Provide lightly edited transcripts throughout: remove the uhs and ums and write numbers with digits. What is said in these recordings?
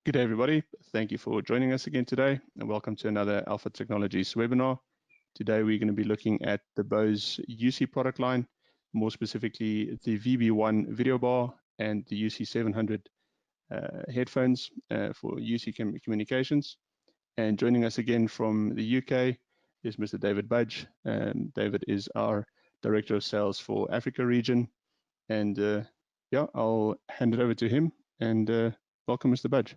Good day, everybody. Thank you for joining us again today, and welcome to another Alpha Technologies webinar. Today, we're going to be looking at the Bose UC product line, more specifically the VB1 video bar and the UC700 headphones for UC communications. And joining us again from the UK is Mr. David Budge. David is our Director of Sales for Africa region. And yeah, I'll hand it over to him. And welcome, Mr. Budge.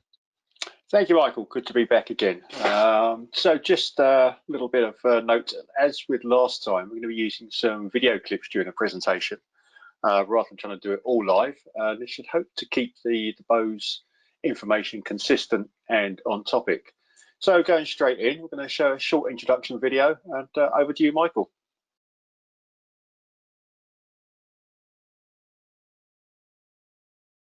Thank you, Michael. Good to be back again. So just a little bit of note. As with last time, we're going to be using some video clips during the presentation rather than trying to do it all live. This should hope to keep the Bose information consistent and on topic. So going straight in, we're going to show a short introduction video, and over to you, Michael.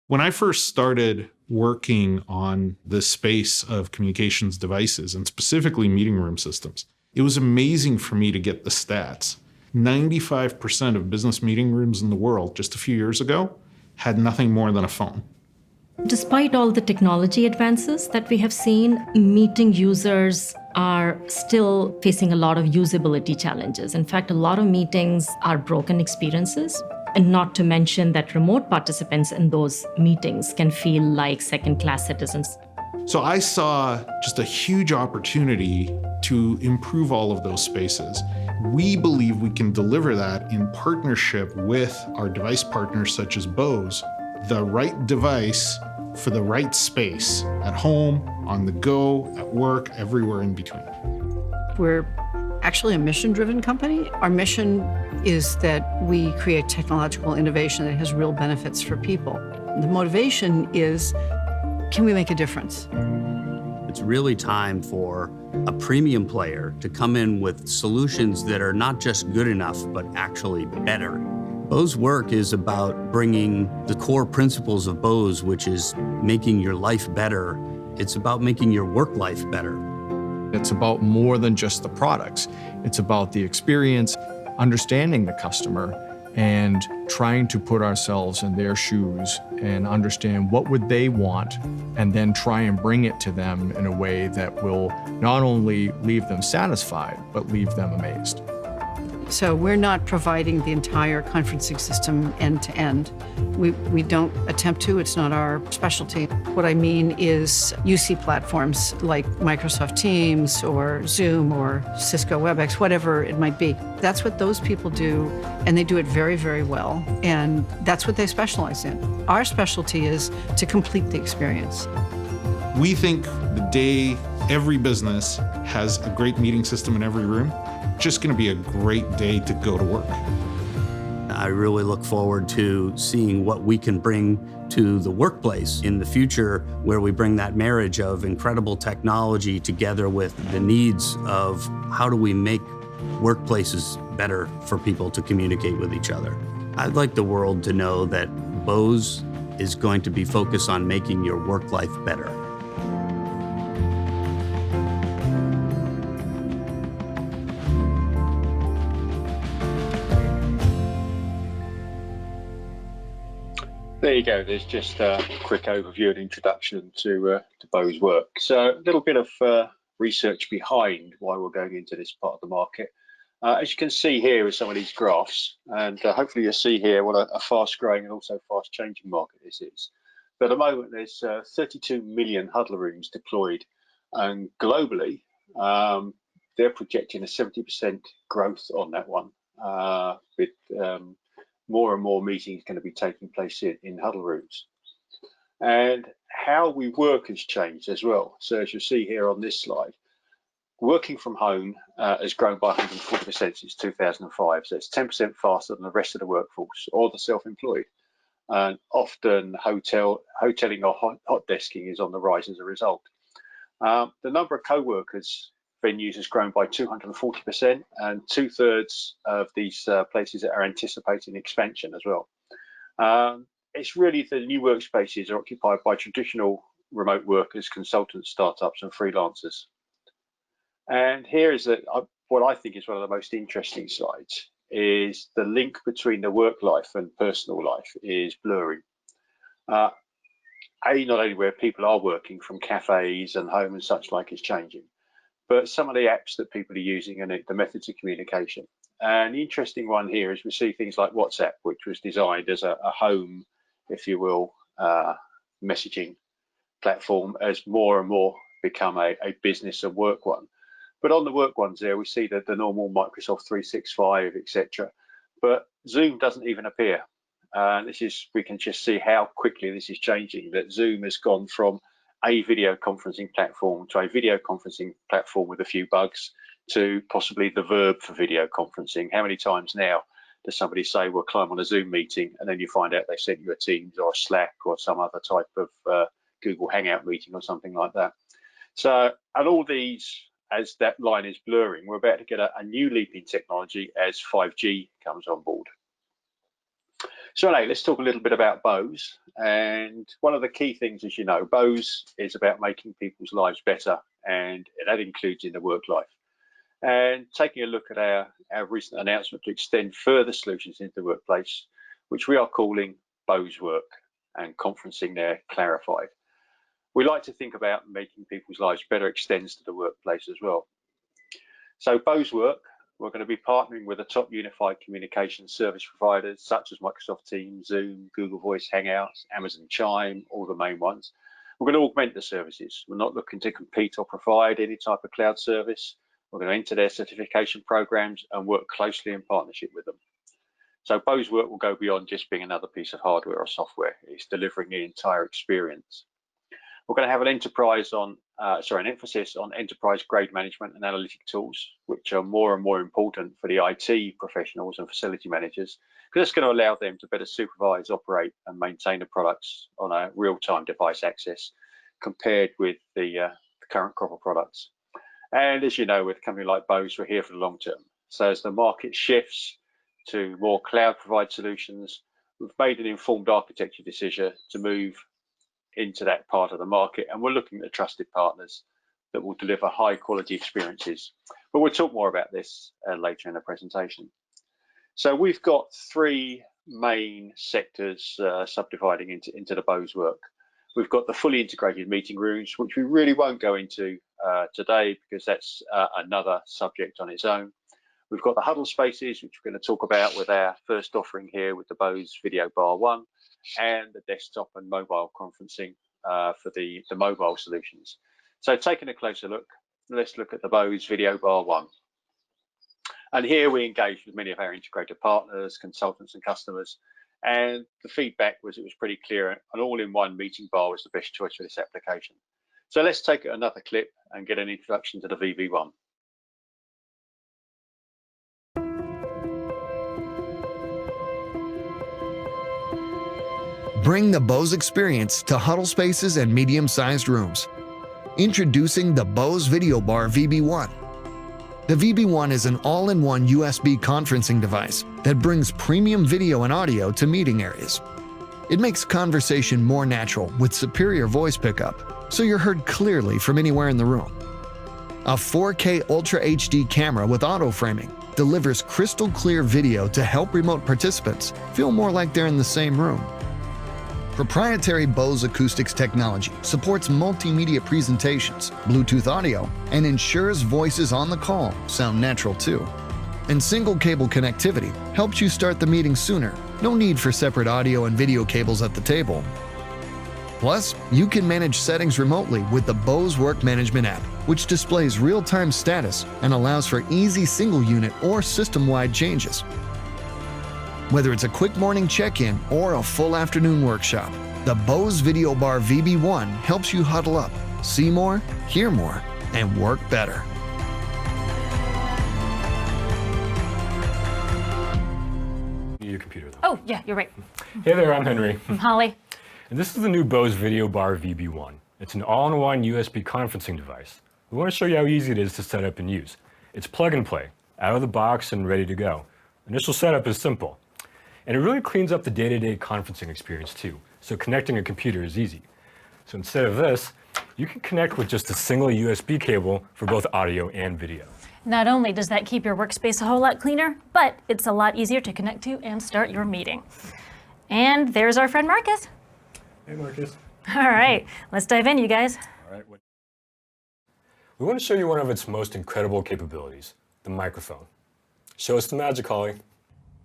When I first started working on the space of communications devices and specifically meeting room systems, it was amazing for me to get the stats. 95% of business meeting rooms in the world just a few years ago had nothing more than a phone. Despite all the technology advances that we have seen, meeting users are still facing a lot of usability challenges. In fact, a lot of meetings are broken experiences. And not to mention that remote participants in those meetings can feel like second-class citizens. So I saw just a huge opportunity to improve all of those spaces. We believe we can deliver that in partnership with our device partners such as Bose, the right device for the right space, at home, on the go, at work, everywhere in between. We're actually a mission-driven company. Our mission is that we create technological innovation that has real benefits for people. The motivation is, can we make a difference? It's really time for a premium player to come in with solutions that are not just good enough, but actually better. Bose Work is about bringing the core principles of Bose, which is making your life better. It's about making your work life better. It's about more than just the products. It's about the experience, understanding the customer, and trying to put ourselves in their shoes and understand what would they want, and then try and bring it to them in a way that will not only leave them satisfied, but leave them amazed. So we're not providing the entire conferencing system end to end. We don't attempt to, it's not our specialty. What I mean is UC platforms like Microsoft Teams or Zoom or Cisco WebEx, whatever it might be. That's what those people do, and they do it very, very well. And that's what they specialize in. Our specialty is to complete the experience. We think the day every business has a great meeting system in every room, just going to be a great day to go to work. I really look forward to seeing what we can bring to the workplace in the future, where we bring that marriage of incredible technology together with the needs of how do we make workplaces better for people to communicate with each other. I'd like the world to know that Bose is going to be focused on making your work life better. There you go. There's just a quick overview and introduction to Bose Work. So a little bit of research behind why we're going into this part of the market. As you can see here is some of these graphs, and hopefully you'll see here what a fast-growing and also fast-changing market this is. But at the moment, there's 32 million huddle rooms deployed, and globally, they're projecting a 70% growth on that one, with more and more meetings going to be taking place in huddle rooms. And how we work has changed as well. So as you'll see here on this slide, working from home has grown by 140% since 2005. So it's 10% faster than the rest of the workforce or the self-employed. And often hoteling or hot desking is on the rise as a result. The number of co-workers venues has grown by 240%, and 2/3 of these places are anticipating expansion as well. It's really the new workspaces are occupied by traditional remote workers, consultants, startups, and freelancers. And here is what I think is one of the most interesting slides, is the link between the work life and personal life is blurring. not only where people are working from cafes and home and such like is changing, but some of the apps that people are using and the methods of communication. And the interesting one here is we see things like WhatsApp, which was designed as a home, if you will, messaging platform, as more and more become a business and work one. But on the work ones there, we see that the normal Microsoft 365, etc. But Zoom doesn't even appear. And we can just see how quickly this is changing, that Zoom has gone from a video conferencing platform to a video conferencing platform with a few bugs to possibly the verb for video conferencing. How many times now does somebody say, we'll climb on a Zoom meeting, and then you find out they sent you a Teams or a Slack or some other type of Google Hangout meeting or something like that. So, and all these, as that line is blurring, we're about to get a new leap in technology as 5G comes on board. So now let's talk a little bit about Bose. And one of the key things, as you know, Bose is about making people's lives better, and that includes in the work life. And taking a look at our recent announcement to extend further solutions into the workplace, which we are calling Bose Work, and conferencing there clarified. We like to think about making people's lives better extends to the workplace as well. So Bose Work, we're going to be partnering with the top unified communication service providers such as Microsoft Teams, Zoom, Google Voice, Hangouts, Amazon Chime, all the main ones. We're going to augment the services. We're not looking to compete or provide any type of cloud service. We're going to enter their certification programs and work closely in partnership with them. So Bose Work will go beyond just being another piece of hardware or software. It's delivering the entire experience. We're going to have an emphasis on enterprise-grade management and analytic tools, which are more and more important for the IT professionals and facility managers, because it's going to allow them to better supervise, operate, and maintain the products on a real-time device access compared with the current crop of products. And as you know, with a company like Bose, we're here for the long term. So as the market shifts to more cloud-provided solutions, we've made an informed architecture decision to move into that part of the market, and we're looking at trusted partners that will deliver high quality experiences. But we'll talk more about this later in the presentation. So we've got three main sectors subdividing into the Bose Work. We've got the fully integrated meeting rooms, which we really won't go into today because that's another subject on its own. We've got the huddle spaces, which we're going to talk about with our first offering here with the Bose Video Bar 1, and the desktop and mobile conferencing for the mobile solutions. So taking a closer look, let's look at the Bose Video Bar 1. And here we engaged with many of our integrated partners, consultants and customers, and the feedback was it was pretty clear an all-in-one meeting bar was the best choice for this application. So let's take another clip and get an introduction to the VB1. Bring the Bose experience to huddle spaces and medium-sized rooms. Introducing the Bose Video Bar VB1. The VB1 is an all-in-one USB conferencing device that brings premium video and audio to meeting areas. It makes conversation more natural with superior voice pickup, so you're heard clearly from anywhere in the room. A 4K Ultra HD camera with auto framing delivers crystal clear video to help remote participants feel more like they're in the same room. Proprietary Bose Acoustics technology supports multimedia presentations, Bluetooth audio, and ensures voices on the call sound natural too. And single cable connectivity helps you start the meeting sooner. No need for separate audio and video cables at the table. Plus, you can manage settings remotely with the Bose Work Management app, which displays real-time status and allows for easy single unit or system-wide changes. Whether it's a quick morning check-in or a full afternoon workshop, the Bose Video Bar VB1 helps you huddle up, see more, hear more, and work better. Your computer though. Oh, yeah, you're right. Hey there, I'm Henry. I'm Holly. And this is the new Bose Video Bar VB1. It's an all-in-one USB conferencing device. We want to show you how easy it is to set up and use. It's plug and play, out of the box and ready to go. Initial setup is simple. And it really cleans up the day-to-day conferencing experience too. So connecting a computer is easy. So instead of this, you can connect with just a single USB cable for both audio and video. Not only does that keep your workspace a whole lot cleaner, but it's a lot easier to connect to and start your meeting. And there's our friend Marcus. Hey Marcus. All right, let's dive in, you guys. All right. We want to show you one of its most incredible capabilities, the microphone. Show us the magic, Holly.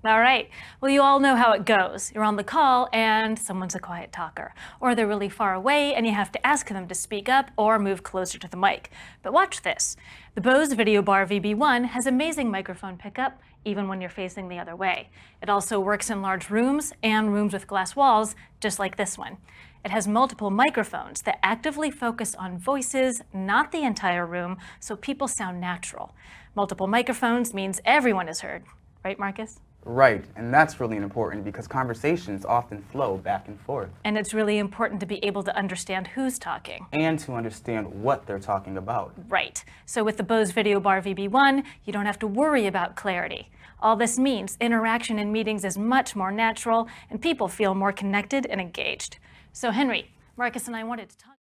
All right, well, you all know how it goes. You're on the call and someone's a quiet talker, or they're really far away and you have to ask them to speak up or move closer to the mic. But watch this. The Bose Video Bar VB1 has amazing microphone pickup, even when you're facing the other way. It also works in large rooms and rooms with glass walls, just like this one. It has multiple microphones that actively focus on voices, not the entire room, so people sound natural. Multiple microphones means everyone is heard. Right, Marcus? Right, and that's really important because conversations often flow back and forth. And it's really important to be able to understand who's talking. And to understand what they're talking about. Right. So with the Bose Video Bar VB1, you don't have to worry about clarity. All this means interaction in meetings is much more natural and people feel more connected and engaged. So Henry, Marcus and I wanted to talk.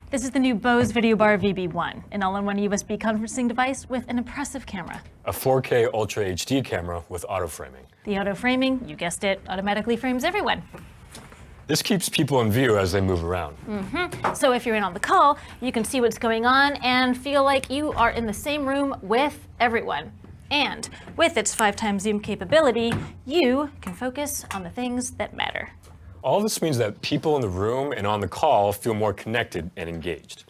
This is the new Bose Video Bar VB1, an all-in-one USB conferencing device with an impressive camera. A 4K Ultra HD camera with auto framing. The auto framing, you guessed it, automatically frames everyone. This keeps people in view as they move around. So if you're in on the call, you can see what's going on and feel like you are in the same room with everyone. And with its 5x zoom capability, you can focus on the things that matter. All this means that people in the room and on the call feel more connected and engaged.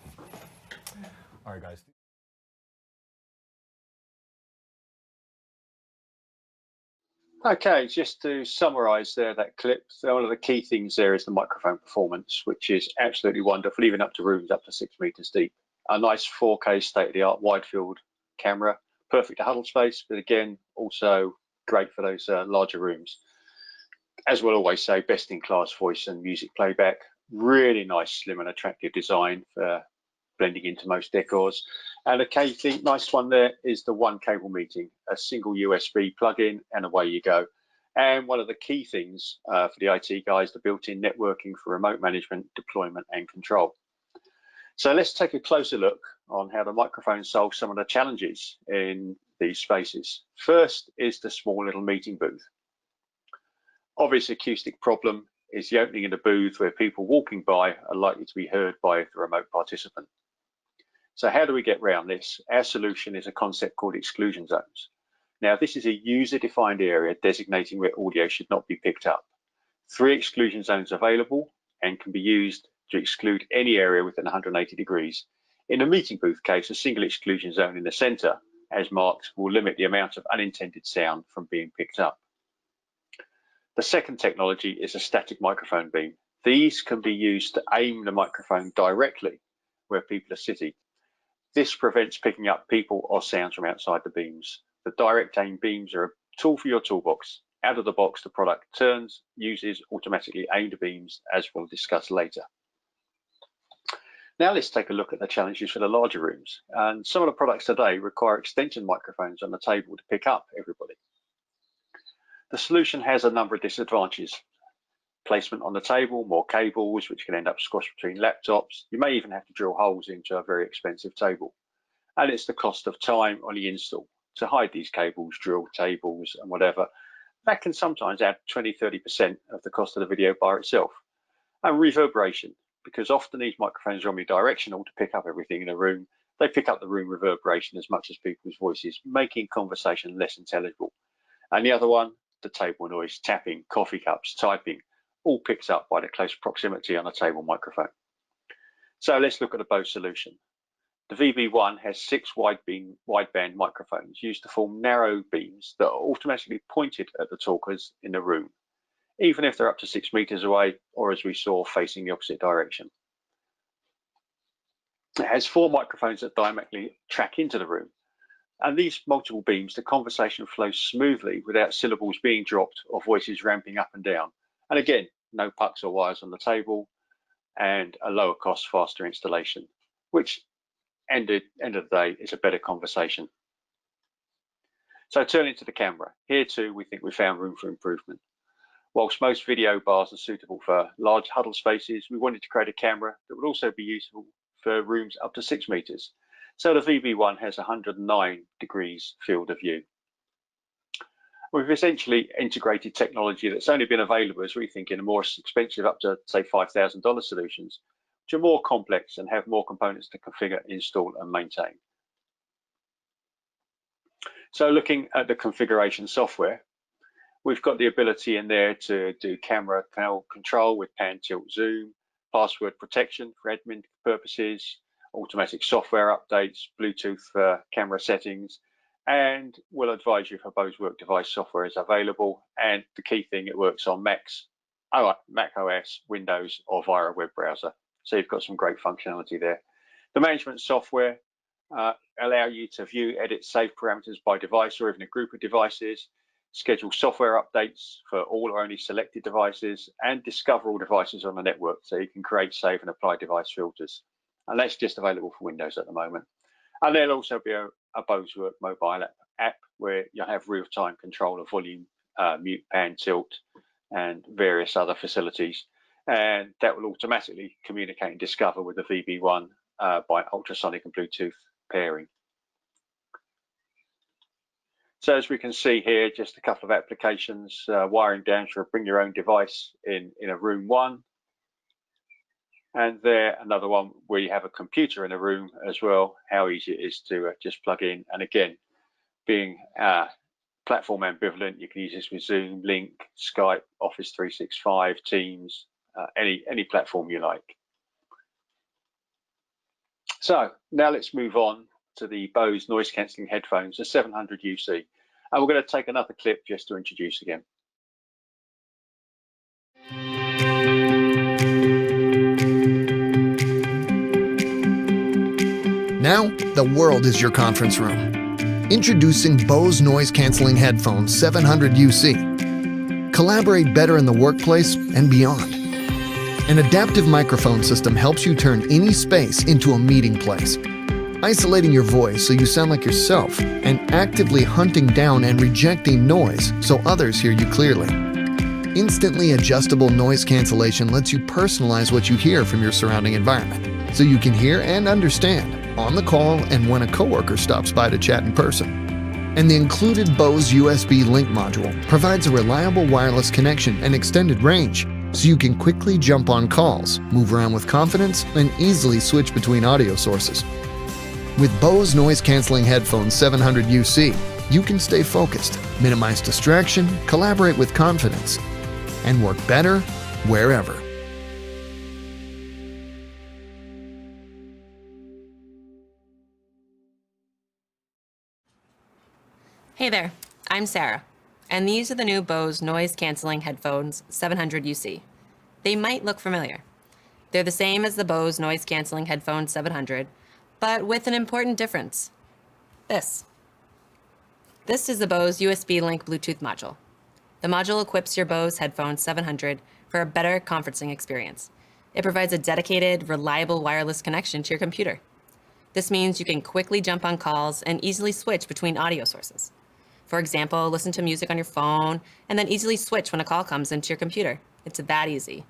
All right, guys. Okay, just to summarize there, that clip, so one of the key things there is the microphone performance, which is absolutely wonderful, even up to rooms up to 6 meters deep. A nice 4K state-of-the-art wide field camera, perfect to huddle space, but again, also great for those larger rooms. As we'll always say, best in class voice and music playback. Really nice, slim and attractive design for blending into most decors. And a key thing, nice one there is the one cable meeting, a single USB plug-in and away you go. And one of the key things for the IT guys, the built-in networking for remote management, deployment and control. So let's take a closer look on how the microphone solves some of the challenges in these spaces. First is the small little meeting booth. Obvious acoustic problem is the opening in the booth where people walking by are likely to be heard by the remote participant. So how do we get around this? Our solution is a concept called exclusion zones. Now this is a user-defined area designating where audio should not be picked up. 3 exclusion zones available and can be used to exclude any area within 180 degrees. In a meeting booth case, a single exclusion zone in the center, as marked, will limit the amount of unintended sound from being picked up. The second technology is a static microphone beam. These can be used to aim the microphone directly where people are sitting. This prevents picking up people or sounds from outside the beams. The direct aim beams are a tool for your toolbox. Out of the box, the product uses automatically aimed beams, as we'll discuss later. Now let's take a look at the challenges for the larger rooms. And some of the products today require extension microphones on the table to pick up everybody. The solution has a number of disadvantages. Placement on the table, more cables, which can end up squashed between laptops. You may even have to drill holes into a very expensive table. And it's the cost of time on the install. To hide these cables, drill tables and whatever, that can sometimes add 20–30% of the cost of the video bar itself. And reverberation, because often these microphones are omnidirectional to pick up everything in a room. They pick up the room reverberation as much as people's voices, making conversation less intelligible. And the other one, the table noise, tapping, coffee cups, typing, all picked up by the close proximity on a table microphone. So let's look at the Bose solution. The VB1 has 6 wideband microphones used to form narrow beams that are automatically pointed at the talkers in the room, even if they're up to 6 meters away or, as we saw, facing the opposite direction. It has 4 microphones that diametrically track into the room. And these multiple beams, the conversation flows smoothly without syllables being dropped or voices ramping up and down. And again, no pucks or wires on the table and a lower cost, faster installation, which end of the day is a better conversation. So turning to the camera, here too we think we found room for improvement. Whilst most video bars are suitable for large huddle spaces, we wanted to create a camera that would also be useful for rooms up to 6 meters. So the VB1 has 109 degrees field of view. We've essentially integrated technology that's only been available, as we think, in a more expensive, up to say $5,000 solutions, which are more complex and have more components to configure, install, and maintain. So looking at the configuration software, we've got the ability in there to do camera control with pan, tilt, zoom, password protection for admin purposes, automatic software updates, Bluetooth camera settings, and we'll advise you if a Bose Work device software is available. And the key thing, it works on Mac OS, Windows, or via a web browser. So you've got some great functionality there. The management software allow you to view, edit, save parameters by device or even a group of devices, schedule software updates for all or only selected devices, and discover all devices on the network, so you can create, save, and apply device filters. And that's just available for Windows at the moment. And there'll also be a Bose Work mobile app where you'll have real-time control of volume, mute, pan, tilt, and various other facilities. And that will automatically communicate and discover with the VB1 by ultrasonic and Bluetooth pairing. So as we can see here, just a couple of applications, wiring down to bring your own device in a room one. And there, another one where you have a computer in a room as well, how easy it is to just plug in. And again, being platform ambivalent, you can use this with Zoom, Link, Skype, Office 365, Teams, any platform you like. So now let's move on to the Bose noise cancelling headphones, the 700 UC. And we're going to take another clip just to introduce again. Now, the world is your conference room. Introducing Bose Noise Cancelling Headphones 700 UC. Collaborate better in the workplace and beyond. An adaptive microphone system helps you turn any space into a meeting place, isolating your voice so you sound like yourself, and actively hunting down and rejecting noise so others hear you clearly. Instantly adjustable noise cancellation lets you personalize what you hear from your surrounding environment, so you can hear and understand on the call and when a coworker stops by to chat in person. And the included Bose USB link module provides a reliable wireless connection and extended range, so you can quickly jump on calls, move around with confidence, and easily switch between audio sources. With Bose Noise Cancelling Headphones 700 UC, you can stay focused, minimize distraction, collaborate with confidence, and work better wherever. Hey there, I'm Sarah, and these are the new Bose Noise Cancelling Headphones 700 UC. They might look familiar. They're the same as the Bose Noise Cancelling Headphones 700, but with an important difference. This is the Bose USB Link Bluetooth module. The module equips your Bose Headphones 700 for a better conferencing experience. It provides a dedicated, reliable wireless connection to your computer. This means you can quickly jump on calls and easily switch between audio sources. For example, listen to music on your phone and then easily switch when a call comes into your computer. It's that easy.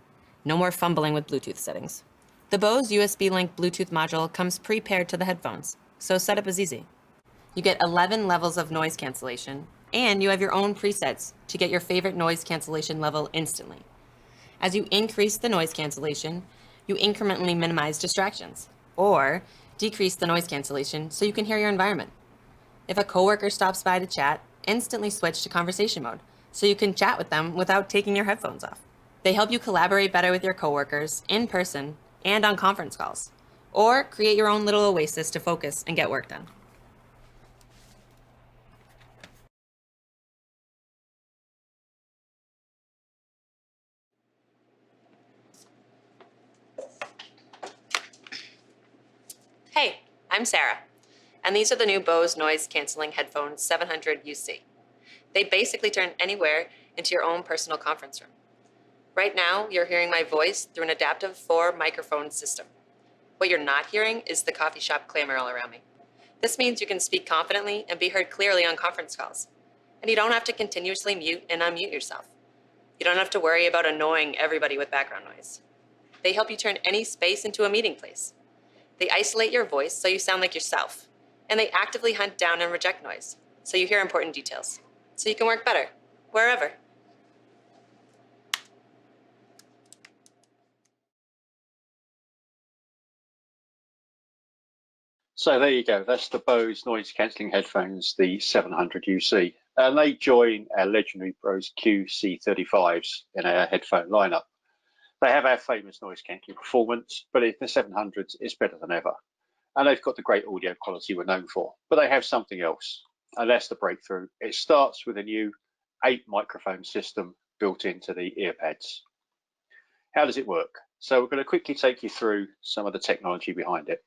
No more fumbling with Bluetooth settings. The Bose USB Link Bluetooth module comes pre-paired to the headphones, so setup is easy. You get 11 levels of noise cancellation, and you have your own presets to get your favorite noise cancellation level instantly. As you increase the noise cancellation, you incrementally minimize distractions, or decrease the noise cancellation so you can hear your environment. If a coworker stops by to chat, instantly switch to conversation mode so you can chat with them without taking your headphones off. They help you collaborate better with your coworkers in person and on conference calls, or create your own little oasis to focus and get work done. Hey, I'm Sarah, and these are the new Bose Noise Cancelling Headphones 700 UC. They basically turn anywhere into your own personal conference room. Right now, you're hearing my voice through an adaptive 4-microphone system. What you're not hearing is the coffee shop clamor all around me. This means you can speak confidently and be heard clearly on conference calls. And you don't have to continuously mute and unmute yourself. You don't have to worry about annoying everybody with background noise. They help you turn any space into a meeting place. They isolate your voice so you sound like yourself. And they actively hunt down and reject noise, so you hear important details. so you can work better, wherever. So there you go. That's the Bose noise cancelling headphones, the 700 UC. And they join our legendary Bose QC35s in our headphone lineup. They have our famous noise cancelling performance, but the 700s is better than ever. And they've got the great audio quality we're known for. But they have something else, and that's the breakthrough. It starts with a new 8 microphone system built into the earpads. How does it work? So we're going to quickly take you through some of the technology behind it.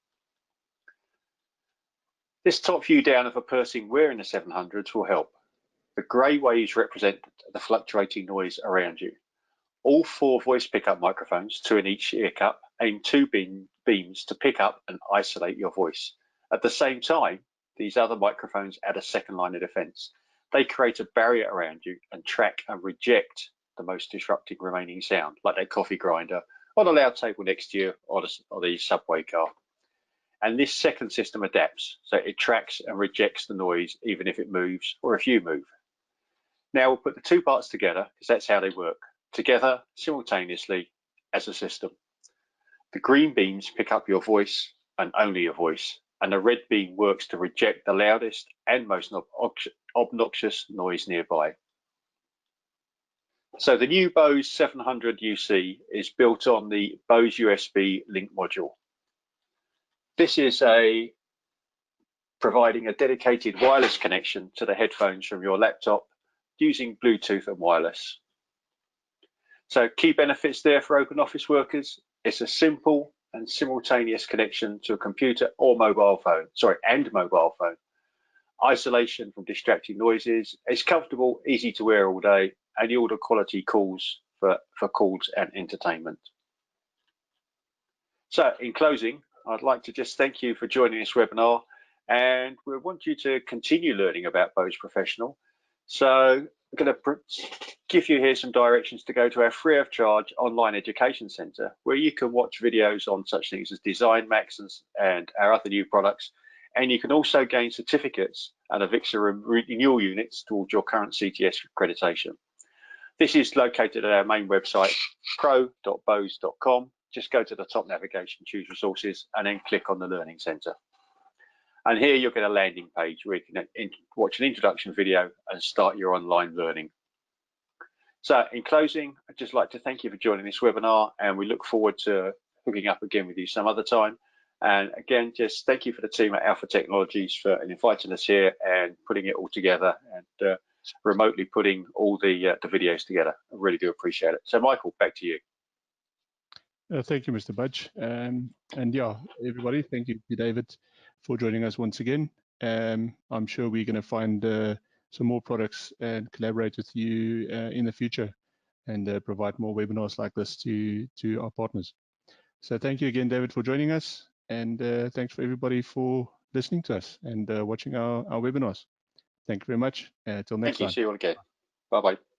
This top view down of a person wearing the 700s will help. The grey waves represent the fluctuating noise around you. All 4 voice pickup microphones, 2 in each ear cup, aim 2 beams to pick up and isolate your voice. At the same time, these other microphones add a second line of defense. They create a barrier around you and track and reject the most disrupting remaining sound, like that coffee grinder or the loud table next to you or the subway car. And this second system adapts, so it tracks and rejects the noise even if it moves or if you move. Now we'll put the 2 parts together because that's how they work, together simultaneously as a system. The green beams pick up your voice and only your voice, and the red beam works to reject the loudest and most obnoxious noise nearby. So the new Bose 700 UC is built on the Bose USB link module. This is providing a dedicated wireless connection to the headphones from your laptop using Bluetooth and wireless. So key benefits there for open office workers. It's a simple and simultaneous connection to a computer or mobile phone, and mobile phone. Isolation from distracting noises. It's comfortable, easy to wear all day, and the audio quality calls for calls and entertainment. So in closing, I'd like to just thank you for joining this webinar, and we want you to continue learning about Bose Professional. So I'm going to give you here some directions to go to our free of charge online education centre, where you can watch videos on such things as Design Max and our other new products. And you can also gain certificates and AVIXA renewal units towards your current CTS accreditation. This is located at our main website, pro.bose.com. Just go to the top navigation, choose resources, and then click on the Learning Centre. And here you'll get a landing page where you can watch an introduction video and start your online learning. So in closing, I'd just like to thank you for joining this webinar, and we look forward to hooking up again with you some other time. And again, just thank you for the team at Alpha Technologies for inviting us here and putting it all together and remotely putting all the videos together. I really do appreciate it. So Michael, back to you. Thank you, Mr. Budge. And yeah, everybody, thank you to David for joining us once again. I'm sure we're going to find some more products and collaborate with you in the future and provide more webinars like this to our partners. So thank you again, David, for joining us. And thanks for everybody for listening to us and watching our webinars. Thank you very much. Till next time. Thank you. See you all again. Bye-bye.